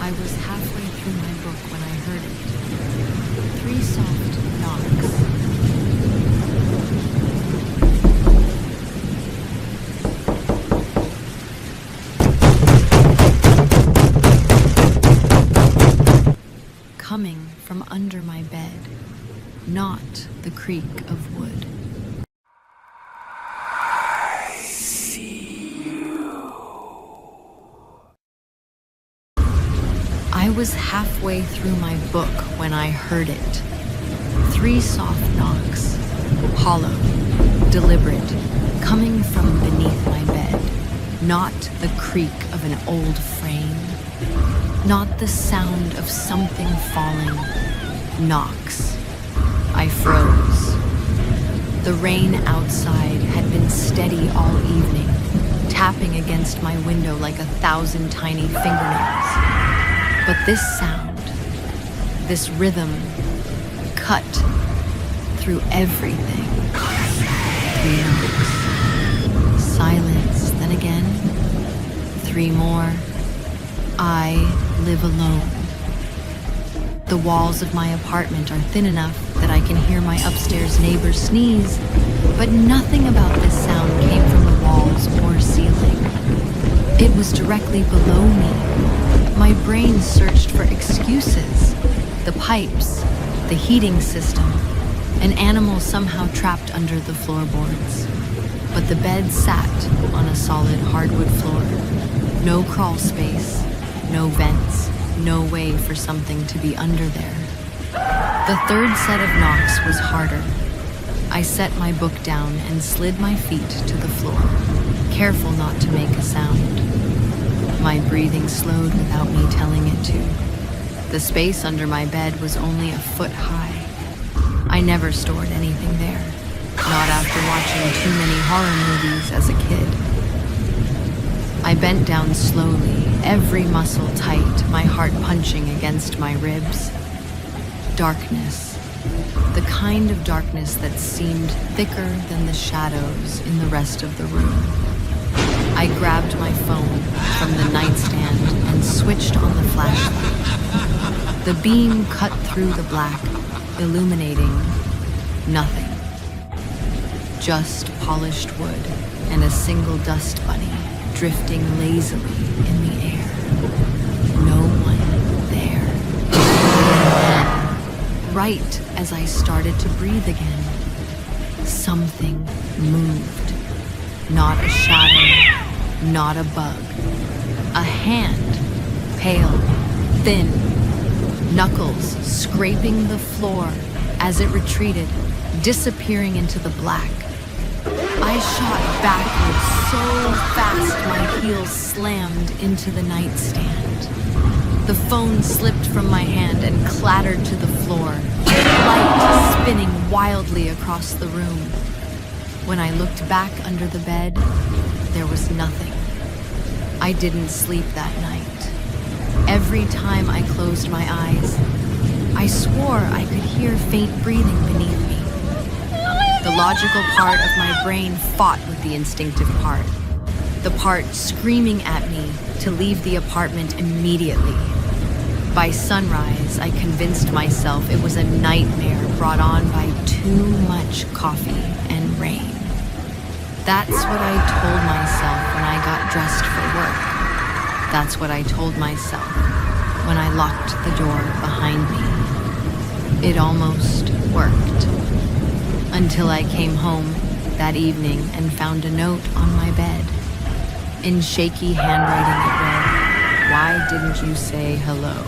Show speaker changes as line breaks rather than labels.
I was halfway through my book when I heard it. 3 soft knocks. Coming from under my bed, not the creak of wood. I was halfway through my book when I heard it. 3 soft knocks, hollow, deliberate, coming from beneath my bed. Not the creak of an old frame. Not the sound of something falling. Knocks. I froze. The rain outside had been steady all evening, tapping against my window like 1,000 tiny fingernails. But this sound, this rhythm, cut through everything. 3 knocks. Silence, then again. 3 more. I live alone. The walls of my apartment are thin enough that I can hear my upstairs neighbor sneeze, but nothing about this sound came from the walls or ceiling. It was directly below me. My brain searched for excuses. The pipes, the heating system, an animal somehow trapped under the floorboards. But the bed sat on a solid hardwood floor. No crawl space, no vents, no way for something to be under there. The 3rd set of knocks was harder. I set my book down and slid my feet to the floor, careful not to make a sound. My breathing slowed without me telling it to. The space under my bed was only a foot high. I never stored anything there, not after watching too many horror movies as a kid. I bent down slowly, every muscle tight, my heart punching against my ribs. Darkness. The kind of darkness that seemed thicker than the shadows in the rest of the room. I grabbed my phone from the nightstand and switched on the flashlight. The beam cut through the black, illuminating nothing. Just polished wood and a single dust bunny drifting lazily in the air. No one there. Right as I started to breathe again, something moved. Not a shadow, not a bug. A hand, pale, thin, knuckles scraping the floor as it retreated, disappearing into the black. I shot backwards so fast my heels slammed into the nightstand. The phone slipped from my hand and clattered to the floor, light spinning wildly across the room. When I looked back under the bed, there was nothing. I didn't sleep that night. Every time I closed my eyes, I swore I could hear faint breathing beneath me. The logical part of my brain fought with the instinctive part. The part screaming at me to leave the apartment immediately. By sunrise, I convinced myself it was a nightmare brought on by too much coffee and rain. That's what I told myself when I got dressed for work. That's what I told myself when I locked the door behind me. It almost worked. Until I came home that evening and found a note on my bed. In shaky handwriting it read, "Why didn't you say hello?"